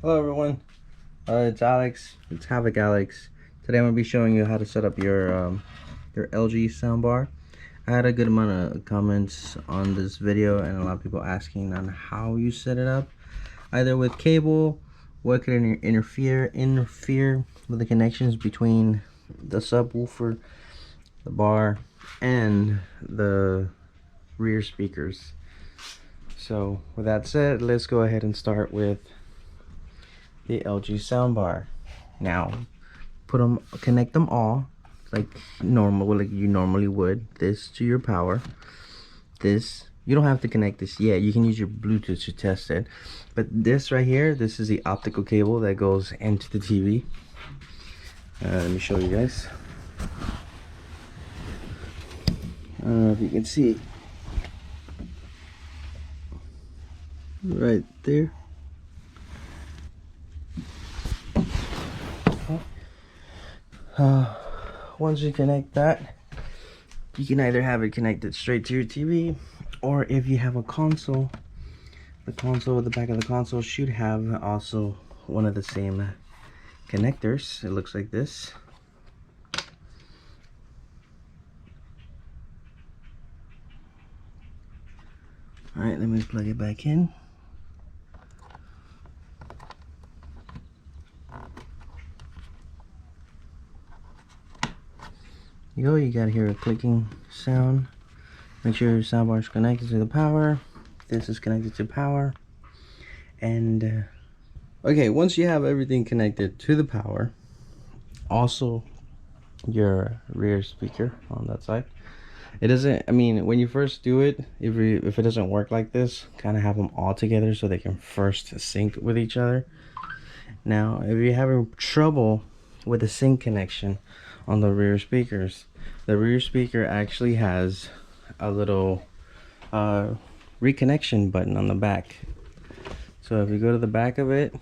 Hello everyone, it's Alex. It's HavocAlex. Today I'm going to be showing you how to set up your LG soundbar. I had a good amount of comments on this video and a lot of people asking on how you set it up, either with cable, what could interfere with the connections between the subwoofer, the bar, and the rear speakers. So with that said, let's go ahead and start with the LG soundbar. Now connect them all like normal, like you normally would. This to your power. This, you don't have to connect this yet. You can use your Bluetooth to test it. But this right here, this is the optical cable that goes into the TV. Let me show you guys. I don't know if you can see right there. Once you connect that, you can either have it connected straight to your TV, or if you have a console, the back of the console should have also one of the same connectors. It looks like this. Alright, let me plug it back in. You gotta hear a clicking sound. Make sure your soundbar is connected to the power. This is connected to power. And okay, once you have everything connected to the power, also your rear speaker on that side, it doesn't, I mean, when you first do it, if it doesn't work like this, kind of have them all together so they can first sync with each other. Now if you're having trouble with the sync connection on the rear speakers, the rear speaker actually has a little reconnection button on the back. So if you go to the back of it,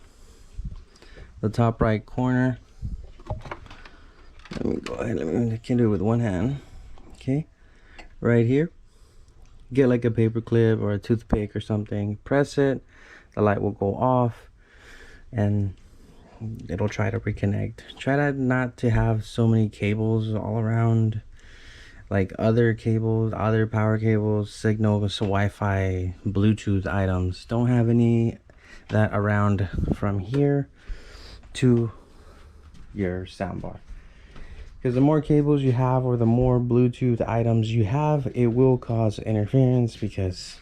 the top right corner, let me go ahead, I can do it with one hand. Okay, right here, get like a paper clip or a toothpick or something, press it, the light will go off and it'll try to reconnect. Try not to have so many cables all around, like other cables, other power cables, signals, Wi-Fi, Bluetooth items. Don't have any that around from here to your soundbar, because the more cables you have or the more Bluetooth items you have, it will cause interference, because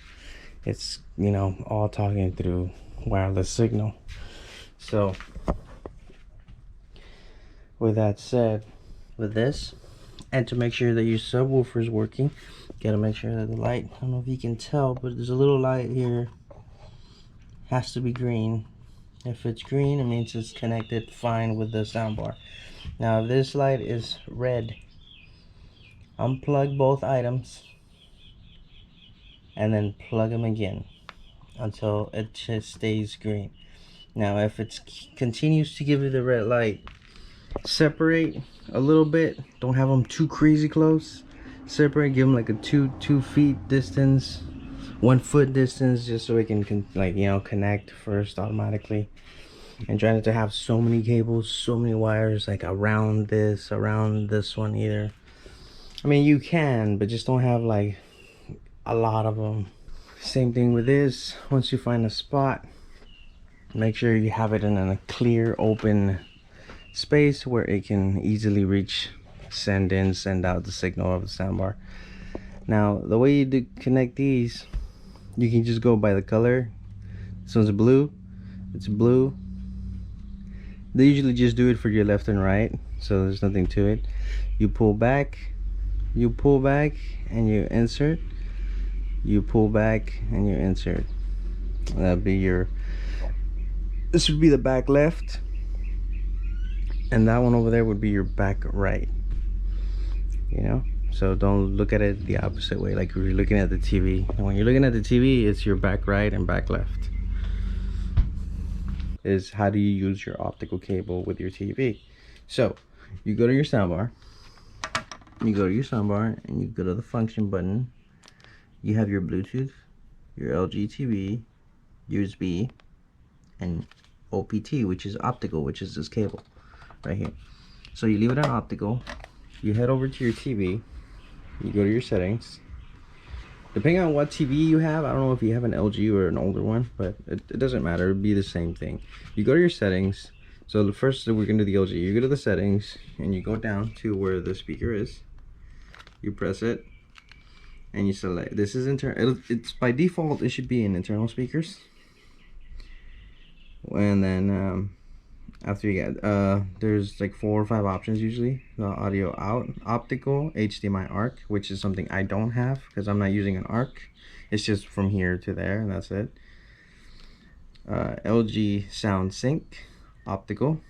it's, you know, all talking through wireless signal. So with that said, with this, and to make sure that your subwoofer is working, you gotta make sure that the light, I don't know if you can tell, but there's a little light here, has to be green. If it's green, it means it's connected fine with the soundbar. Now if this light is red, unplug both items and then plug them again until it just stays green. Now if it continues to give you the red light, separate a little bit. Don't have them too crazy close. Separate, give them like a 2 feet distance, 1 foot distance, just so it can like, you know, connect first automatically. And try not to have so many cables, so many wires like around this one either. I mean, you can, but just don't have like a lot of them. Same thing with this. Once you find a spot, make sure you have it in a clear, open space where it can easily reach, send in, send out the signal of the soundbar. Now the way you connect these, you can just go by the color. This one's blue, it's blue. They usually just do it for your left and right, so there's nothing to it. You pull back, and you insert. You pull back and you insert. That'd be your, this would be the back left, and that one over there would be your back right, you know. So don't look at it the opposite way, like you're looking at the TV. And when you're looking at the TV, it's your back right and back left. Is how do you use your optical cable with your TV. So you go to your soundbar, and you go to the function button. You have your Bluetooth, your LG TV, USB, and OPT, which is optical, which is this cable right here. So you leave it on optical, you head over to your TV, you go to your settings. Depending on what TV you have, I don't know if you have an LG or an older one, but it doesn't matter, it'd be the same thing. You go to your settings. So the first, we're gonna do the LG. You go to the settings and you go down to where the speaker is. You press it and you select, this is internal. It's by default, it should be in internal speakers. And then after you get there's like 4 or 5 options usually. The audio out, optical, HDMI ARC, which is something I don't have because I'm not using an ARC. It's just from here to there and that's it. LG sound sync, optical,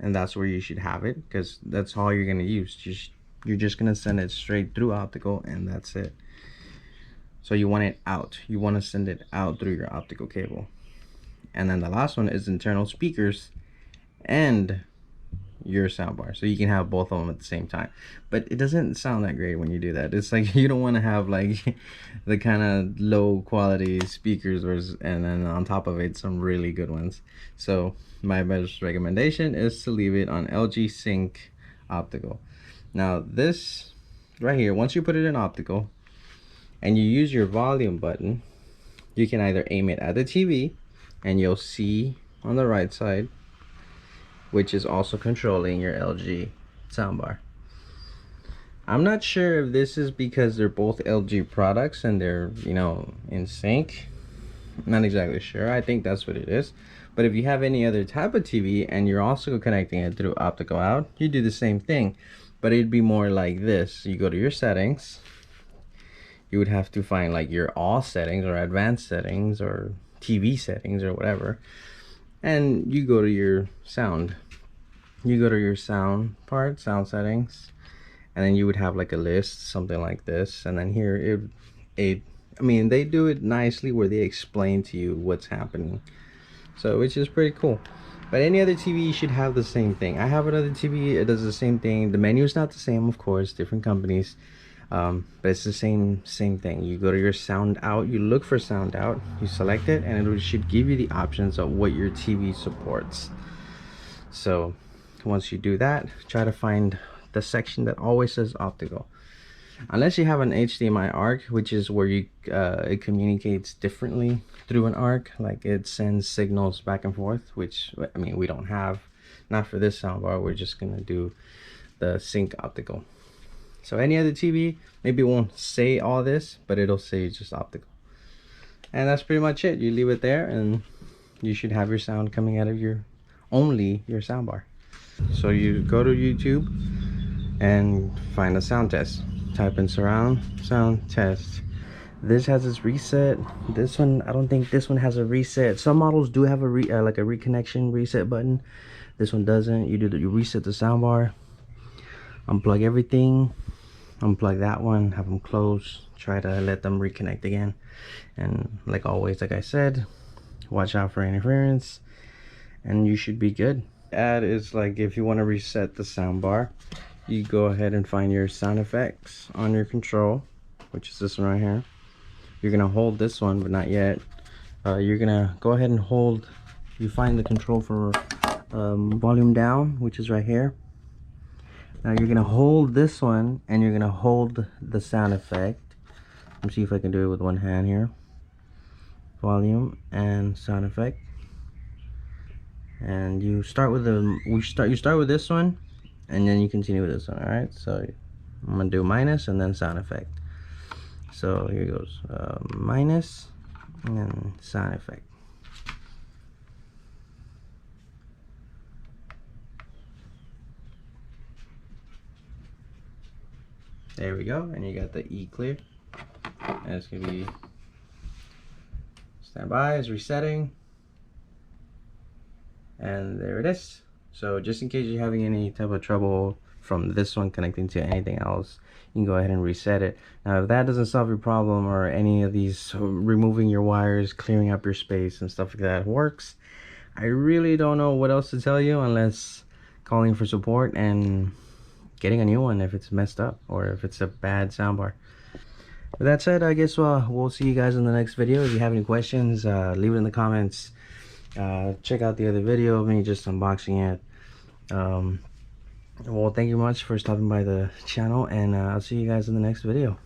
and that's where you should have it because that's all you're going to use. You're just going to send it straight through optical and that's it. So you want it out, you want to send it out through your optical cable. And then the last one is internal speakers and your soundbar, so you can have both of them at the same time. But it doesn't sound that great when you do that. It's like you don't want to have like the kind of low quality speakers and then on top of it some really good ones. So my best recommendation is to leave it on LG Sync optical. Now this right here, once you put it in optical and you use your volume button, you can either aim it at the TV and you'll see on the right side, which is also controlling your LG soundbar. I'm not sure if this is because they're both LG products and they're, you know, in sync. I'm not exactly sure. I think that's what it is. But if you have any other type of TV and you're also connecting it through optical out, you do the same thing. But it'd be more like this. You go to your settings. You would have to find like your all settings or advanced settings or TV settings or whatever. And you go to your sound. You go to your sound part, sound settings, and then you would have like a list, something like this. And then here I mean, they do it nicely where they explain to you what's happening, so which is pretty cool. But any other TV should have the same thing. I have another TV, it does the same thing. The menu is not the same, of course, different companies, but it's the same thing. You go to your sound out, you look for sound out, you select it, and it should give you the options of what your TV supports. So once you do that, try to find the section that always says optical. Unless you have an HDMI ARC, which is where you it communicates differently through an ARC, like it sends signals back and forth, which I mean we don't have, not for this soundbar. We're just gonna do the sync optical. So any other TV, maybe it won't say all this, but it'll say just optical. And that's pretty much it. You leave it there and you should have your sound coming out of your soundbar. So you go to YouTube and find a sound test. Type in surround sound test. This has its reset. This one, I don't think this one has a reset. Some models do have a like a reconnection reset button. This one doesn't. You reset the soundbar, unplug everything, unplug that one, have them close, try to let them reconnect again. And like always, like I said, watch out for interference and you should be good. Add is like if you want to reset the soundbar, you go ahead and find your sound effects on your control, which is this one right here. You're gonna hold this one, but not yet. You're gonna go ahead and hold, you find the control for volume down, which is right here. Now you're gonna hold this one and you're gonna hold the sound effect. Let me see if I can do it with one hand here. Volume and sound effect. And you start with you start with this one and then you continue with this one. All right, so I'm gonna do minus and then sound effect. So here goes minus and then sound effect. There we go, and you got the E clear. And it's gonna be standby is resetting. And there it is. So just in case you're having any type of trouble from this one connecting to anything else, you can go ahead and reset it. Now if that doesn't solve your problem, or any of these removing your wires, clearing up your space and stuff like that works, I really don't know what else to tell you unless calling for support and getting a new one if it's messed up or if it's a bad soundbar. With that said, I guess we'll see you guys in the next video. If you have any questions, leave it in the comments. Check out the other video of me just unboxing it. Well, thank you much for stopping by the channel, and I'll see you guys in the next video.